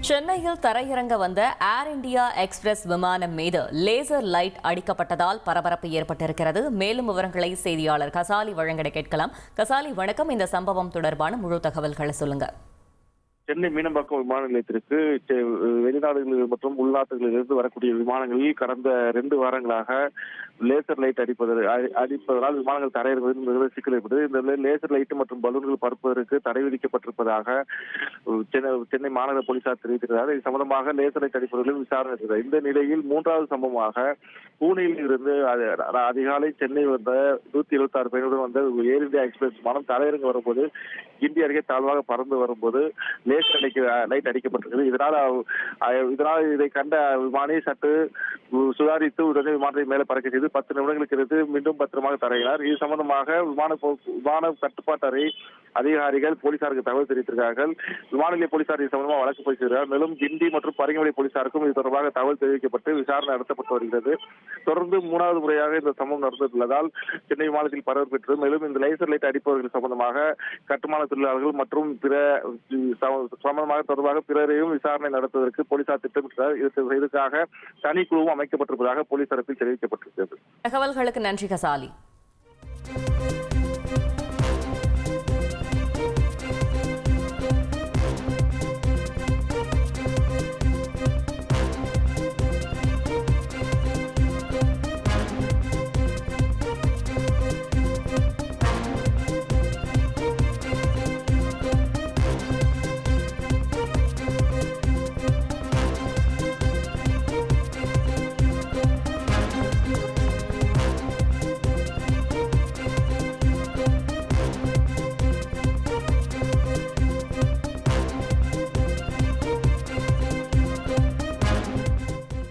சென்னையில் தரையிறங்க வந்த ஏர் India express விமானம் மீது லேசர் லைட் அடிக்கப்பட்டதால் பரபரப்பு ஏற்பட்டிருக்கிறது. மேலும் விவரங்களை செய்தியாளர் கசாலி வழங்கிட கேட்கலாம். கசாலி, வணக்கம். இந்த சம்பவம் தொடர்பான முழு தகவல்களை சொல்லுங்க. சென்னை மீனம்பாக்கம் விமான நிலையத்திற்கு வெளிநாடுகளில் மற்றும் உள்நாட்டுகளிலிருந்து வரக்கூடிய விமானங்களில் கடந்த 2 வாரங்களாக லேசர் லைட் அடிப்பதனால் விமானங்கள் தரையிறங்குவதில் மிகுந்த சிக்கல் ஏற்பட்டது. இந்த லேசர் லைட் மற்றும் பலூன்கள் பறப்பதற்கு தடை விதிக்கப்பட்டிருப்பதாக சென்னை மாநகர போலீசார் தெரிவித்திருக்கிறார். இது சம்பந்தமாக லேசர் லைட் அடிப்பவர்களும் விசாரணை இருக்கிறது. இந்த நிலையில் 3வது சம்பவமாக பூனேயில் இருந்து அதிகாலை சென்னை வந்த 176 பயணிகளுடன் வந்த ஏர் இந்தியா எக்ஸ்பிரஸ் விமானம் தரையிறங்க வரும்போது கிண்டி அருகே தாழ்வாக பறந்து வரும்போது லேசர் லைட் அடிக்கப்பட்டிருக்கிறது. இதனால் இதை கண்ட விமானி சற்று சுதாரித்து உடனே விமானத்தை மேலே பறக்க செய்து 10 நிமிடங்களுக்கு இருந்து மீண்டும் பத்திரமாக தரையினார். இது சம்பந்தமாக விமான கட்டுப்பாட்டு அறை அதிகாரிகள் போலீசாருக்கு தகவல் தெரிவித்திருக்கிறார்கள். விமான நிலைய போலீசார் இது சம்பந்தமாக வழக்கு பதிவு செய்கிறார். மேலும் கிண்டி மற்றும் பரிங்கமலை போலீசாருக்கும் இது தொடர்பாக தகவல் தெரிவிக்கப்பட்டு விசாரணை நடத்தப்பட்டு வருகிறது. தொடர்ந்து 3வது முறையாக இந்த சம்பவம் நடந்துள்ளதால் சென்னை விமானத்தில் பரவல் பெற்றது. மேலும் இந்த லேசர் லைட் அடிப்பவர்கள் சம்பந்தமாக கட்டுமான தொழிலாளர்கள் மற்றும் பிற சம்பந்தமாக தொடர்பாக பிறரையும் விசாரணை நடத்துவதற்கு போலீசார் திட்டமிட்டார். இதற்காக தனி குழுவும் அமைக்கப்பட்டிருப்பதாக போலீஸ் தரப்பில் தெரிவிக்கப்பட்டிருக்கிறது. தகவல்களுக்கு நன்றி கசாலி.